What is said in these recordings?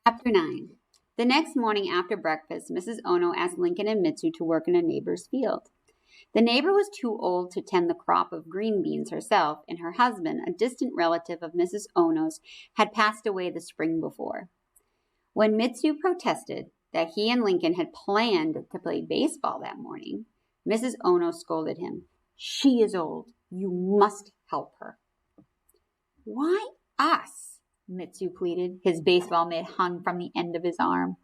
Chapter 9. The next morning after breakfast, Mrs. Ono asked Lincoln and Mitsu to work in a neighbor's field. The neighbor was too old to tend the crop of green beans herself, and her husband, a distant relative of Mrs. Ono's, had passed away the spring before. When Mitsu protested that he and Lincoln had planned to play baseball that morning, Mrs. Ono scolded him. "She is old. You must help her." "Why us?" Mitsu pleaded, his baseball mitt hung from the end of his arm.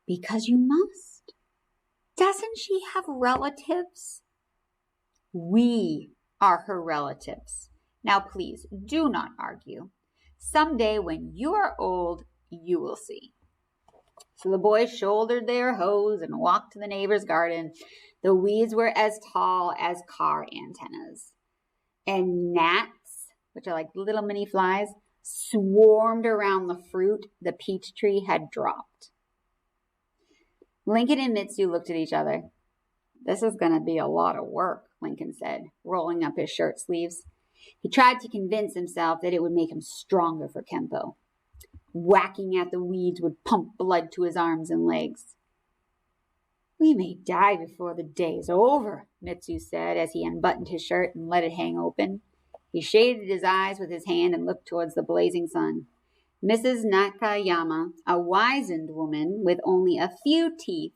"Because you must. Doesn't she have relatives?" "We are her relatives. Now please, do not argue. Someday when you are old, you will see." So the boys shouldered their hoes and walked to the neighbor's garden. The weeds were as tall as car antennas. And gnats, which are like little mini flies, swarmed around the fruit the peach tree had dropped. Lincoln and Mitsu looked at each other. "This is going to be a lot of work," Lincoln said, rolling up his shirt sleeves. He tried to convince himself that it would make him stronger for Kempo. Whacking at the weeds would pump blood to his arms and legs. "We may die before the day is over," Mitsu said as he unbuttoned his shirt and let it hang open. He shaded his eyes with his hand and looked towards the blazing sun. Mrs. Nakayama, a wizened woman with only a few teeth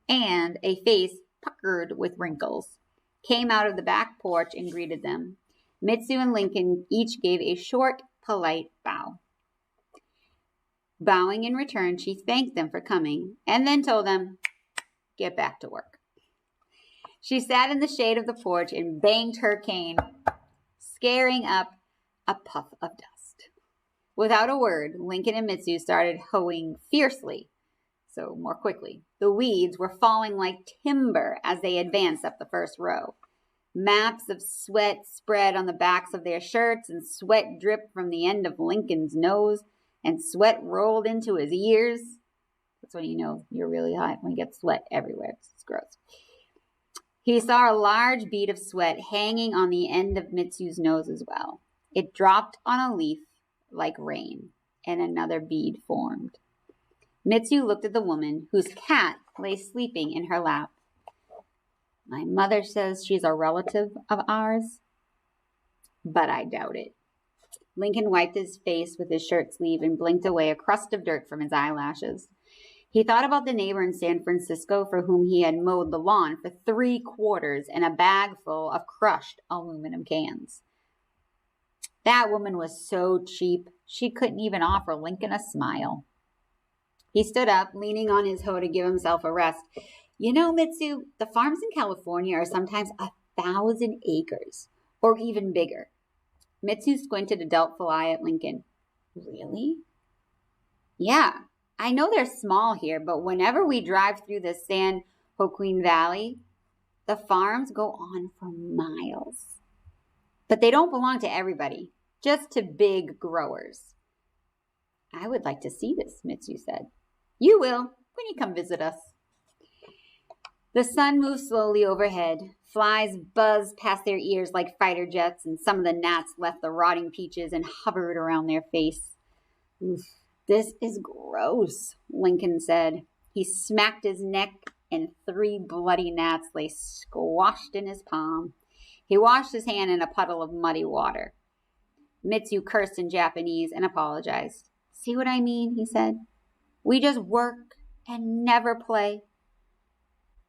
and a face puckered with wrinkles, came out of the back porch and greeted them. Mitsu and Lincoln each gave a short, polite bow. Bowing in return, she thanked them for coming and then told them, "Get back to work." She sat in the shade of the porch and banged her cane, scaring up a puff of dust. Without a word, Lincoln and Mitsu started hoeing fiercely, so more quickly. The weeds were falling like timber as they advanced up the first row. Maps of sweat spread on the backs of their shirts, and sweat dripped from the end of Lincoln's nose, and sweat rolled into his ears. That's when you know you're really hot, when you get sweat everywhere. It's gross. He saw a large bead of sweat hanging on the end of Mitsu's nose as well. It dropped on a leaf like rain, and another bead formed. Mitsu looked at the woman, whose cat lay sleeping in her lap. "My mother says she's a relative of ours, but I doubt it." Lincoln wiped his face with his shirt sleeve and blinked away a crust of dirt from his eyelashes. He thought about the neighbor in San Francisco for whom he had mowed the lawn for 3 quarters and a bag full of crushed aluminum cans. That woman was so cheap, she couldn't even offer Lincoln a smile. He stood up, leaning on his hoe to give himself a rest. "You know, Mitsu, the farms in California are sometimes 1,000 acres, or even bigger." Mitsu squinted a doubtful eye at Lincoln. "Really?" "Yeah, I know they're small here, but whenever we drive through the San Joaquin Valley, the farms go on for miles. But they don't belong to everybody, just to big growers." "I would like to see this," Mitsu said. "You will, when you come visit us." The sun moved slowly overhead. Flies buzzed past their ears like fighter jets, and some of the gnats left the rotting peaches and hovered around their face. "Oof, this is gross," Lincoln said. He smacked his neck, and 3 bloody gnats lay squashed in his palm. He washed his hand in a puddle of muddy water. Mitsu cursed in Japanese and apologized. "See what I mean?" he said. "We just work and never play."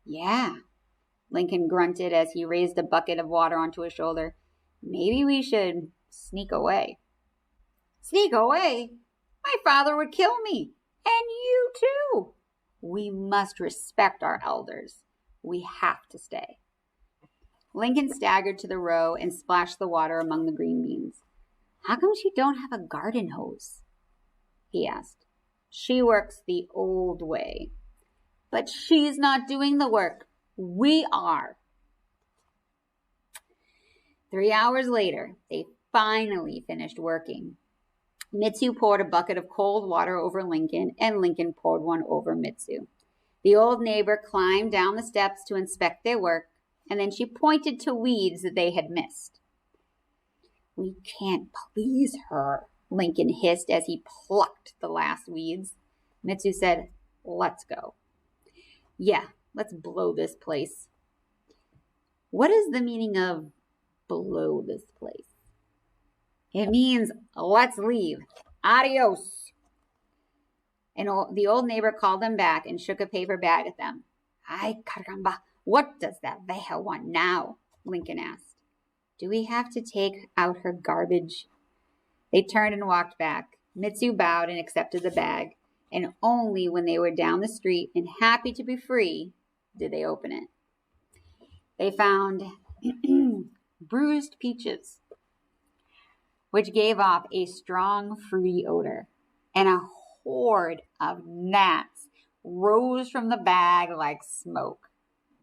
"Yeah," Lincoln grunted as he raised a bucket of water onto his shoulder. "Maybe we should sneak away." "Sneak away? My father would kill me. And you too." "We must respect our elders. We have to stay." Lincoln staggered to the row and splashed the water among the green beans. "How come she don't have a garden hose?" he asked. "She works the old way." "But she's not doing the work. We are." 3 hours later, they finally finished working. Mitsu poured a bucket of cold water over Lincoln, and Lincoln poured one over Mitsu. The old neighbor climbed down the steps to inspect their work, and then she pointed to weeds that they had missed. "We can't please her," Lincoln hissed as he plucked the last weeds. Mitsu said, "Let's go." "Yeah, let's blow this place." What is the meaning of blow this place? It means let's leave. Adios. And the old neighbor called them back and shook a paper bag at them. "Ay, caramba, what does that vieja want now?" Lincoln asked. "Do we have to take out her garbage?" They turned and walked back. Mitsu bowed and accepted the bag, and only when they were down the street and happy to be free did they open it. They found bruised peaches, which gave off a strong, fruity odor, and a horde of gnats rose from the bag like smoke.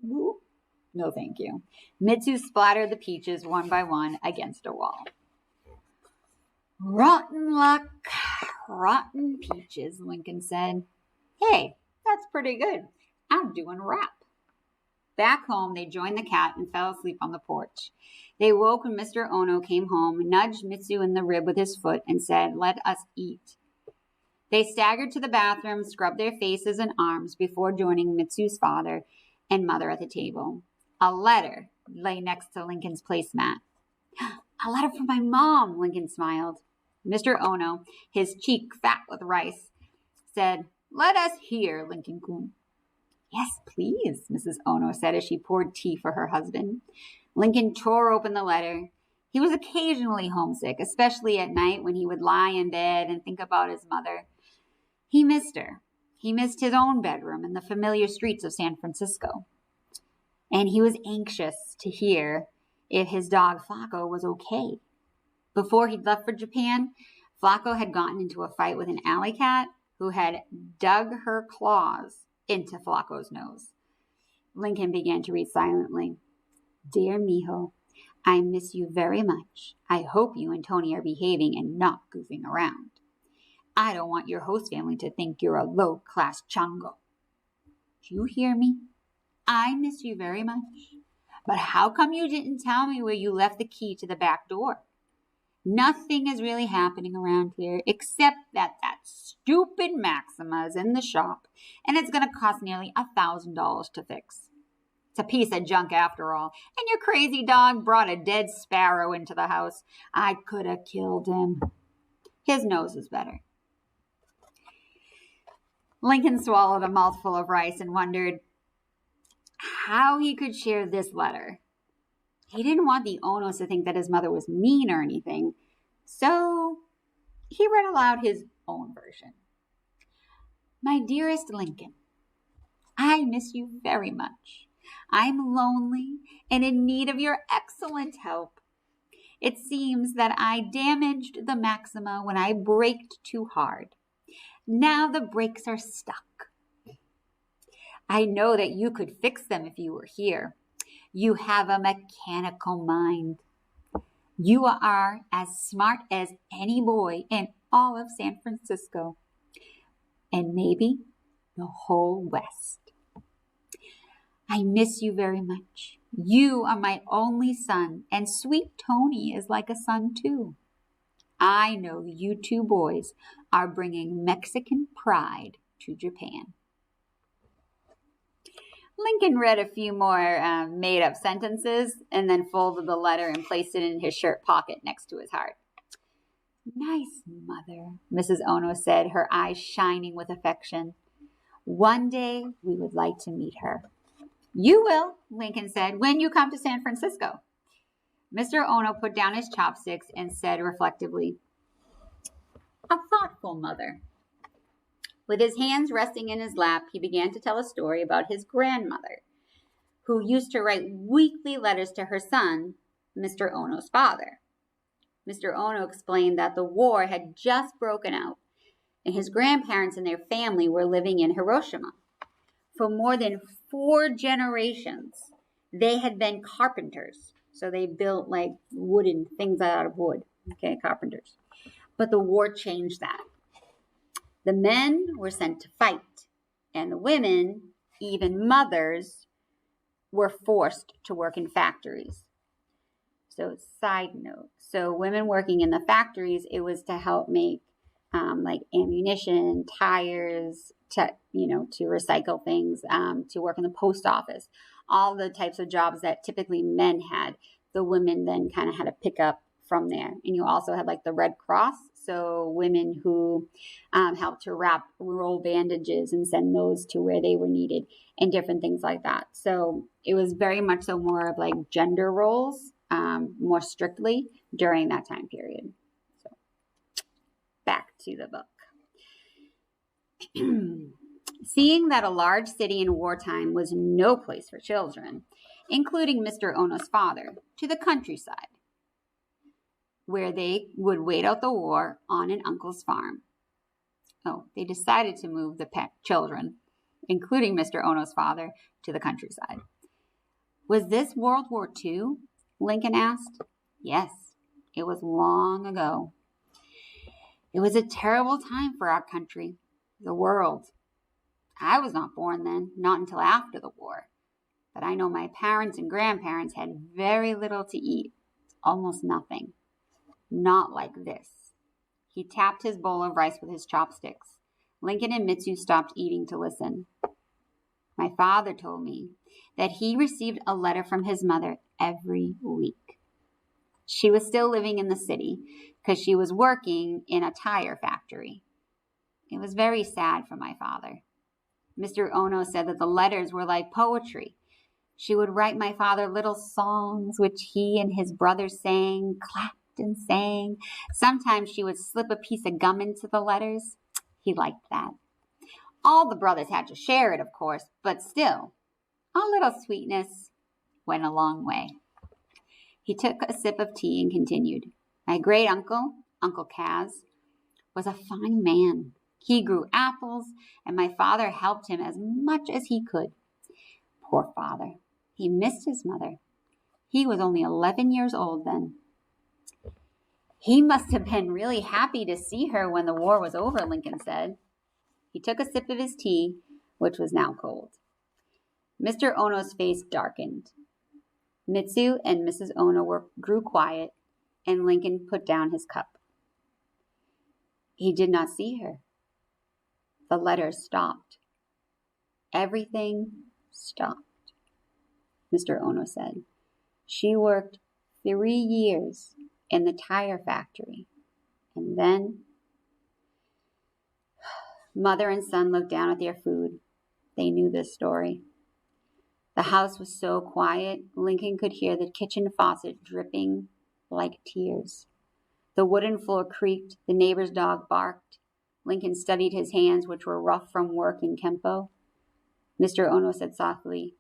No, thank you. Mitsu splattered the peaches one by one against a wall. "Rotten luck, rotten peaches," Lincoln said. "Hey, that's pretty good. I'm doing rap." Back home, they joined the cat and fell asleep on the porch. They woke when Mr. Ono came home, nudged Mitsu in the rib with his foot, and said, "Let us eat." They staggered to the bathroom, scrubbed their faces and arms before joining Mitsu's father and mother at the table. A letter lay next to Lincoln's placemat. "A letter from my mom," Lincoln smiled. Mr. Ono, his cheek fat with rice, said, "Let us hear, Lincoln-kun." "Yes, please," Mrs. Ono said as she poured tea for her husband. Lincoln tore open the letter. He was occasionally homesick, especially at night when he would lie in bed and think about his mother. He missed her. He missed his own bedroom and the familiar streets of San Francisco. And he was anxious to hear if his dog Flacco was okay. Before he'd left for Japan, Flacco had gotten into a fight with an alley cat who had dug her claws into Flacco's nose. Lincoln began to read silently. "Dear Mijo, I miss you very much. I hope you and Tony are behaving and not goofing around. I don't want your host family to think you're a low-class chango. Do you hear me? I miss you very much. But how come you didn't tell me where you left the key to the back door? Nothing is really happening around here except that stupid Maxima is in the shop and it's going to cost nearly $1,000 to fix. It's a piece of junk after all. And your crazy dog brought a dead sparrow into the house. I could have killed him. His nose is better." Lincoln swallowed a mouthful of rice and wondered how he could share this letter. He didn't want the Onos to think that his mother was mean or anything, so he read aloud his own version. "My dearest Lincoln, I miss you very much. I'm lonely and in need of your excellent help. It seems that I damaged the Maxima when I braked too hard. Now the brakes are stuck. I know that you could fix them if you were here. You have a mechanical mind. You are as smart as any boy in all of San Francisco, and maybe the whole West. I miss you very much. You are my only son, and sweet Tony is like a son too. I know you two boys are bringing Mexican pride to Japan." Lincoln read a few more made-up sentences and then folded the letter and placed it in his shirt pocket next to his heart. "Nice mother," Mrs. Ono said, her eyes shining with affection. "One day we would like to meet her." "You will," Lincoln said, "when you come to San Francisco." Mr. Ono put down his chopsticks and said reflectively, "A thoughtful mother." With his hands resting in his lap, he began to tell a story about his grandmother, who used to write weekly letters to her son, Mr. Ono's father. Mr. Ono explained that the war had just broken out, and his grandparents and their family were living in Hiroshima. For more than 4 generations, they had been carpenters. So they built like wooden things out of wood. Okay, carpenters. But the war changed that. The men were sent to fight, and the women, even mothers, were forced to work in factories. So side note, so women working in the factories, it was to help make like ammunition, tires, to recycle things, to work in the post office, all the types of jobs that typically men had. The women then kind of had to pick up from there. And you also had like the Red Cross, so women who helped to roll bandages and send those to where they were needed and different things like that. So it was very much so more of like gender roles, more strictly during that time period. So back to the book. Seeing that a large city in wartime was no place for children, including Mr. Ono's father, to the countryside, where they would wait out the war on an uncle's farm. Oh, they decided to move the children, including Mr. Ono's father, to the countryside. Was this World War II? Lincoln asked. Yes, it was long ago. It was a terrible time for our country, the world. I was not born then, not until after the war. But I know my parents and grandparents had very little to eat, almost nothing. Not like this. He tapped his bowl of rice with his chopsticks. Lincoln and Mitsu stopped eating to listen. My father told me that he received a letter from his mother every week. She was still living in the city because she was working in a tire factory. It was very sad for my father. Mr. Ono said that the letters were like poetry. She would write my father little songs which he and his brothers sang, clapped and sang. Sometimes she would slip a piece of gum into the letters. He liked that. All the brothers had to share it, of course, but still, a little sweetness went a long way. He took a sip of tea and continued. My great uncle, Uncle Kaz, was a fine man. He grew apples, and my father helped him as much as he could. Poor father. He missed his mother. He was only 11 years old then. He must have been really happy to see her when the war was over, Lincoln said. He took a sip of his tea, which was now cold. Mr. Ono's face darkened. Mitsu and Mrs. Ono grew quiet, and Lincoln put down his cup. He did not see her. The letters stopped. Everything stopped, Mr. Ono said. She worked 3 years in the tire factory, and then mother and son looked down at their food. They knew this story. The house was so quiet, Lincoln could hear the kitchen faucet dripping like tears. The wooden floor creaked. The neighbor's dog barked. Lincoln studied his hands, which were rough from work in Kempo. Mr. Ono said softly,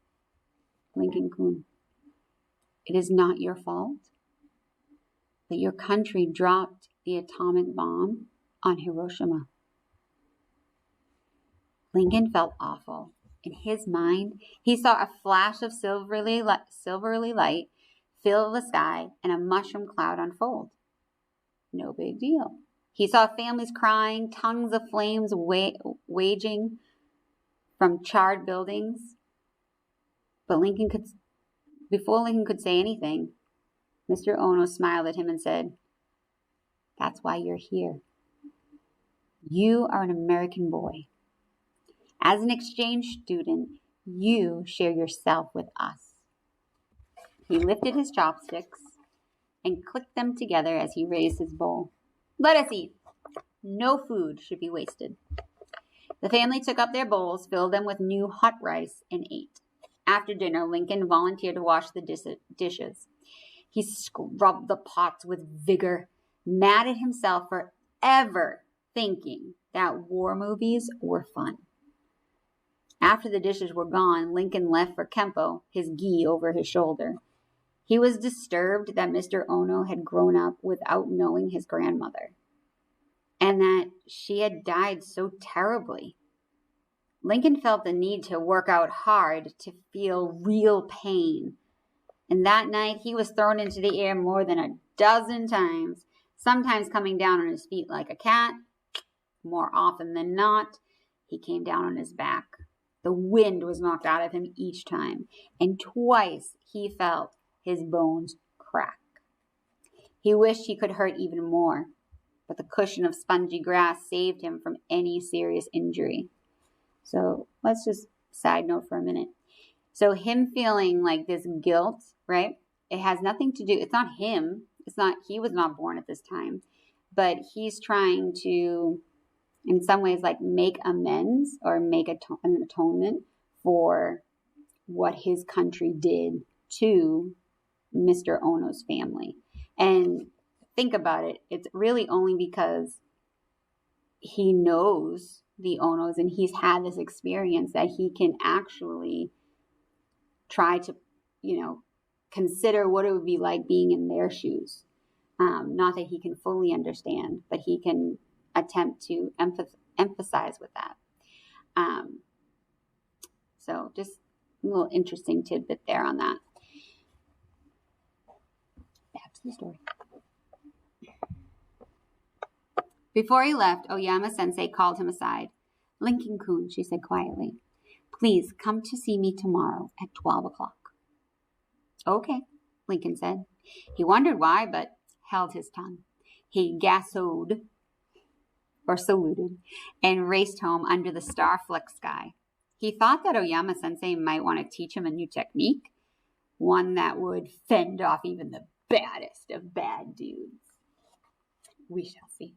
Lincoln-kun, it is not your fault that your country dropped the atomic bomb on Hiroshima. Lincoln felt awful. In his mind, he saw a flash of silvery light fill the sky and a mushroom cloud unfold. No big deal. He saw families crying, tongues of flames waging from charred buildings. But before Lincoln could say anything, Mr. Ono smiled at him and said, That's why you're here. You are an American boy. As an exchange student, you share yourself with us. He lifted his chopsticks and clicked them together as he raised his bowl. Let us eat. No food should be wasted. The family took up their bowls, filled them with new hot rice, and ate. After dinner, Lincoln volunteered to wash the dishes. He scrubbed the pots with vigor, mad at himself for ever thinking that war movies were fun. After the dishes were gone, Lincoln left for Kempo, his gi over his shoulder. He was disturbed that Mr. Ono had grown up without knowing his grandmother, and that she had died so terribly. Lincoln felt the need to work out hard to feel real pain. And that night, he was thrown into the air more than a dozen times, sometimes coming down on his feet like a cat. More often than not, he came down on his back. The wind was knocked out of him each time, and twice he felt his bones crack. He wished he could hurt even more, but the cushion of spongy grass saved him from any serious injury. So let's just side note for a minute. So him feeling like this guilt, right? It has nothing to do, it's not him. He was not born at this time, but he's trying to, in some ways, like make amends or make an atonement for what his country did to Mr. Ono's family. And think about it. It's really only because he knows the Onos and he's had this experience that he can actually try to, consider what it would be like being in their shoes. Not that he can fully understand, but he can attempt to emphasize with that. So just a little interesting tidbit there on that. Back to the story. Before he left, Oyama-sensei called him aside. "Lincoln-kun," she said quietly, "please come to see me tomorrow at 12 o'clock. "Okay," Lincoln said. He wondered why, but held his tongue. He saluted, and raced home under the star-flecked sky. He thought that Oyama-sensei might want to teach him a new technique, one that would fend off even the baddest of bad dudes. We shall see.